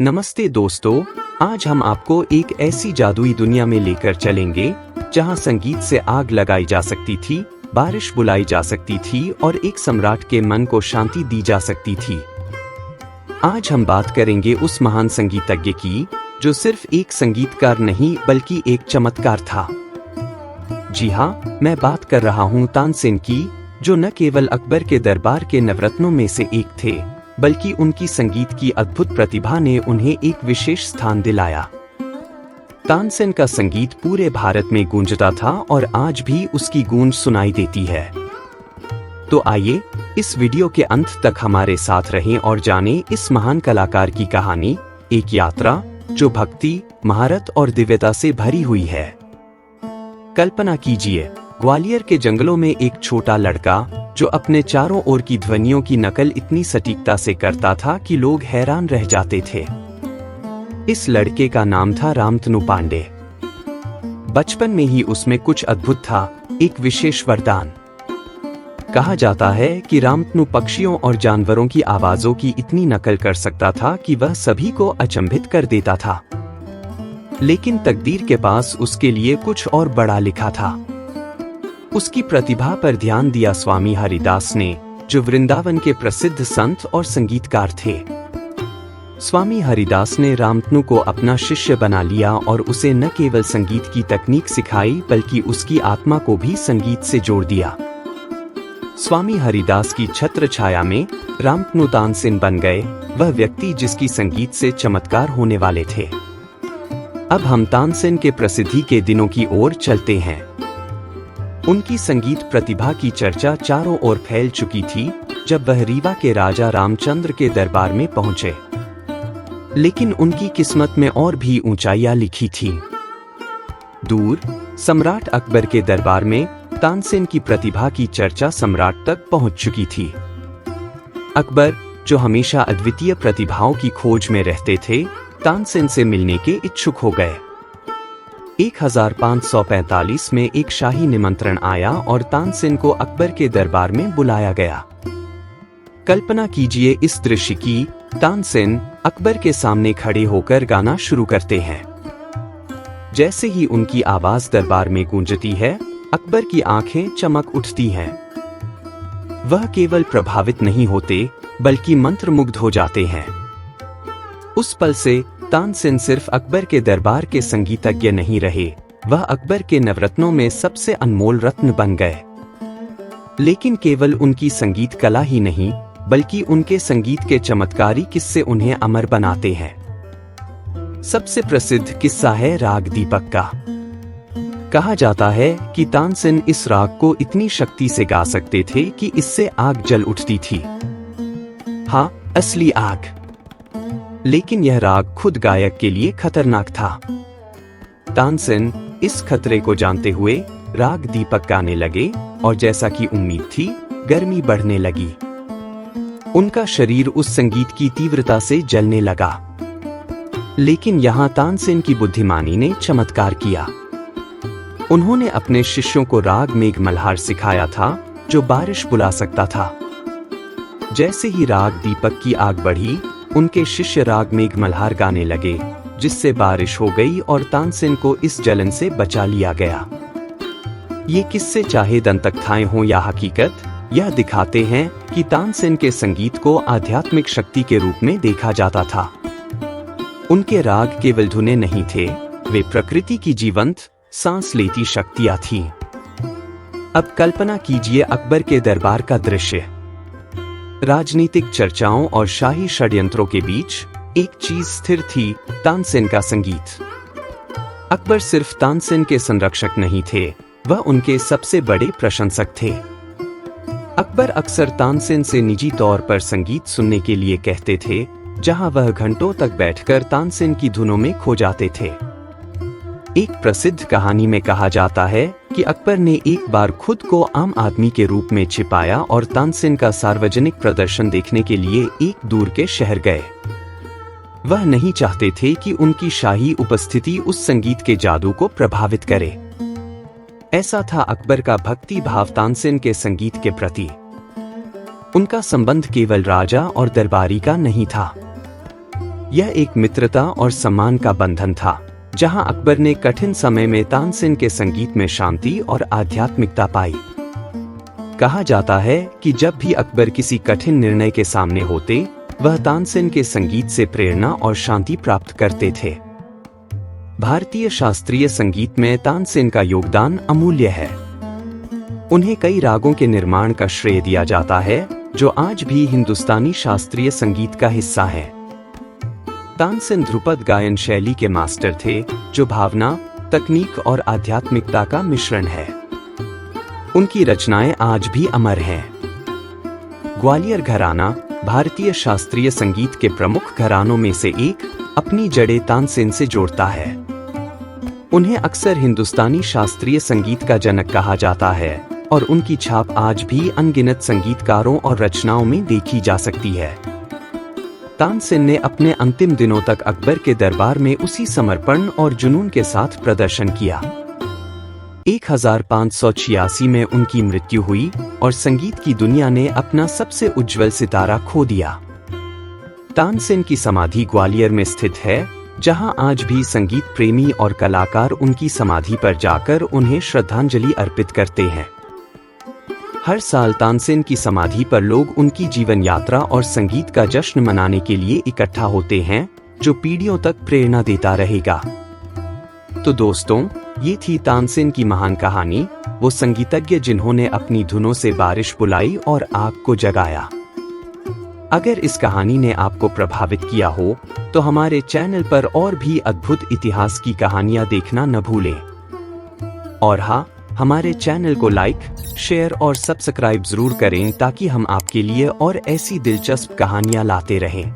नमस्ते दोस्तों, आज हम आपको एक ऐसी जादुई दुनिया में लेकर चलेंगे जहां संगीत से आग लगाई जा सकती थी, बारिश बुलाई जा सकती थी और एक सम्राट के मन को शांति दी जा सकती थी। आज हम बात करेंगे उस महान संगीतज्ञ की जो सिर्फ एक संगीतकार नहीं बल्कि एक चमत्कार था। जी हाँ, मैं बात कर रहा हूँ तानसेन की, जो न केवल अकबर के दरबार के नवरत्नों में से एक थे, बल्कि उनकी संगीत की अद्भुत प्रतिभा ने उन्हें एक विशेष स्थान दिलाया। तानसेन का संगीत पूरे भारत में गूंजता था और आज भी उसकी गूंज सुनाई देती है। तो आइए इस वीडियो के अंत तक हमारे साथ रहें और जानें इस महान कलाकार की कहानी, एक यात्रा जो भक्ति, महारत और दिव्यता से भरी हुई है। कल्पना कीजिए, ग्वालियर के जंगलों में एक छोटा लड़का जो अपने चारों ओर की ध्वनियों की नकल इतनी सटीकता से करता था कि लोग हैरान रह जाते थे। इस लड़के का नाम था रामतनु पांडे। बचपन में ही उसमें कुछ अद्भुत था, एक विशेष वरदान। कहा जाता है कि रामतनु पक्षियों और जानवरों की आवाजों की इतनी नकल कर सकता था कि वह सभी को अचंभित कर देता था। लेकिन तकदीर के पास उसके लिए कुछ और बड़ा लिखा था। उसकी प्रतिभा पर ध्यान दिया स्वामी हरिदास ने, जो वृंदावन के प्रसिद्ध संत और संगीतकार थे। स्वामी हरिदास ने रामतनु को अपना शिष्य बना लिया और उसे न केवल संगीत की तकनीक सिखाई बल्कि उसकी आत्मा को भी संगीत से जोड़ दिया। स्वामी हरिदास की छत्र छाया में रामतनु तानसेन बन गए, वह व्यक्ति जिसकी संगीत से चमत्कार होने वाले थे। अब हम तानसेन के प्रसिद्धि के दिनों की ओर चलते हैं। उनकी संगीत प्रतिभा की चर्चा चारों ओर फैल चुकी थी जब वह रीवा के राजा रामचंद्र के दरबार में पहुंचे। लेकिन उनकी किस्मत में और भी ऊंचाइयां लिखी थी। दूर सम्राट अकबर के दरबार में तानसेन की प्रतिभा की चर्चा सम्राट तक पहुंच चुकी थी। अकबर, जो हमेशा अद्वितीय प्रतिभाओं की खोज में रहते थे, तानसेन से मिलने के इच्छुक हो गए। 1545 में एक शाही निमंत्रण आया और तानसेन को अकबर के दरबार में बुलाया गया। कल्पना कीजिए इस दृश्य की, तानसेन अकबर के सामने खड़े होकर गाना शुरू करते हैं। जैसे ही उनकी आवाज दरबार में गूंजती है, अकबर की आंखें चमक उठती हैं। वह केवल प्रभावित नहीं होते बल्कि मंत्रमुग्ध हो जाते हैं। उस पल से तानसेन सिर्फ अकबर के दरबार के संगीतज्ञ नहीं रहे, वह अकबर के नवरत्नों में सबसे अनमोल रत्न बन गए। लेकिन केवल उनकी संगीत कला ही नहीं, बल्कि उनके संगीत के चमत्कारी किस्से उन्हें अमर बनाते हैं। सबसे प्रसिद्ध किस्सा है राग दीपक का। कहा जाता है कि तानसेन इस राग को इतनी शक्ति से गा सकते थे कि इससे आग जल उठती थी। हाँ, असली आग। लेकिन यह राग खुद गायक के लिए खतरनाक था। तानसेन इस खतरे को जानते हुए राग दीपक गाने लगे और जैसा कि उम्मीद थी, गर्मी बढ़ने लगी। उनका शरीर उस संगीत की तीव्रता से जलने लगा। लेकिन यहाँ तानसेन की बुद्धिमानी ने चमत्कार किया। उन्होंने अपने शिष्यों को राग मेघ मल्हार सिखाया था, जो बारिश बुला सकता था। जैसे ही राग दीपक की आग बढ़ी, उनके शिष्य राग मेघ मल्हार गाने लगे, जिससे बारिश हो गई और तानसेन को इस जलन से बचा लिया गया। ये किस्से चाहे दंतकथाएं हों या हकीकत, यह दिखाते हैं कि तानसेन के संगीत को आध्यात्मिक शक्ति के रूप में देखा जाता था। उनके राग केवल धुनें नहीं थे, वे प्रकृति की जीवंत, सांस लेती शक्तियां थीं। अब कल्पना कीजिए अकबर के दरबार का दृश्य। राजनीतिक चर्चाओं और शाही षड्यंत्रों के बीच एक चीज स्थिर थी, तानसेन का संगीत। अकबर सिर्फ तानसेन के संरक्षक नहीं थे, वह उनके सबसे बड़े प्रशंसक थे। अकबर अक्सर तानसेन से निजी तौर पर संगीत सुनने के लिए कहते थे, जहां वह घंटों तक बैठकर तानसेन की धुनों में खो जाते थे। एक प्रसिद्ध कहानी में कहा जाता है कि अकबर ने एक बार खुद को आम आदमी के रूप में छिपाया और तानसेन का सार्वजनिक प्रदर्शन देखने के लिए एक दूर के शहर गए। वह नहीं चाहते थे कि उनकी शाही उपस्थिति उस संगीत के जादू को प्रभावित करे। ऐसा था अकबर का भक्ति भाव तानसेन के संगीत के प्रति। उनका संबंध केवल राजा और दरबारी का नहीं था, यह एक मित्रता और सम्मान का बंधन था, जहां अकबर ने कठिन समय में तानसेन के संगीत में शांति और आध्यात्मिकता पाई। कहा जाता है कि जब भी अकबर किसी कठिन निर्णय के सामने होते, वह तानसेन के संगीत से प्रेरणा और शांति प्राप्त करते थे। भारतीय शास्त्रीय संगीत में तानसेन का योगदान अमूल्य है। उन्हें कई रागों के निर्माण का श्रेय दिया जाता है, जो आज भी हिंदुस्तानी शास्त्रीय संगीत का हिस्सा है। तानसेन ध्रुपद गायन शैली के मास्टर थे, जो भावना, तकनीक और आध्यात्मिकता का मिश्रण है। उनकी रचनाएं आज भी अमर हैं। ग्वालियर घराना भारतीय शास्त्रीय संगीत के प्रमुख घरानों में से एक अपनी जड़ें तानसेन से जोड़ता है। उन्हें अक्सर हिंदुस्तानी शास्त्रीय संगीत का जनक कहा जाता है और उनकी छाप आज भी अनगिनत संगीतकारों और रचनाओं में देखी जा सकती है। तानसेन ने अपने अंतिम दिनों तक अकबर के दरबार में उसी समर्पण और जुनून के साथ प्रदर्शन किया। 1586 में उनकी मृत्यु हुई और संगीत की दुनिया ने अपना सबसे उज्जवल सितारा खो दिया। तानसेन की समाधि ग्वालियर में स्थित है, जहां आज भी संगीत प्रेमी और कलाकार उनकी समाधि पर जाकर उन्हें श्रद्धांजलि अर्पित करते हैं। हर साल तानसेन की समाधि पर लोग उनकी जीवन यात्रा और संगीत का जश्न मनाने के लिए इकट्ठा होते हैं, जो पीढ़ियों तक प्रेरणा देता रहेगा। तो दोस्तों, ये थी तानसेन की महान कहानी, वो संगीतज्ञ जिन्होंने अपनी धुनों से बारिश बुलाई और आग को जगाया। अगर इस कहानी ने आपको प्रभावित किया हो, तो हमारे चैनल पर और भी अद्भुत इतिहास की कहानियां देखना न भूलें। और हाँ, हमारे चैनल को लाइक, शेयर और सब्सक्राइब जरूर करें, ताकि हम आपके लिए और ऐसी दिलचस्प कहानियां लाते रहें।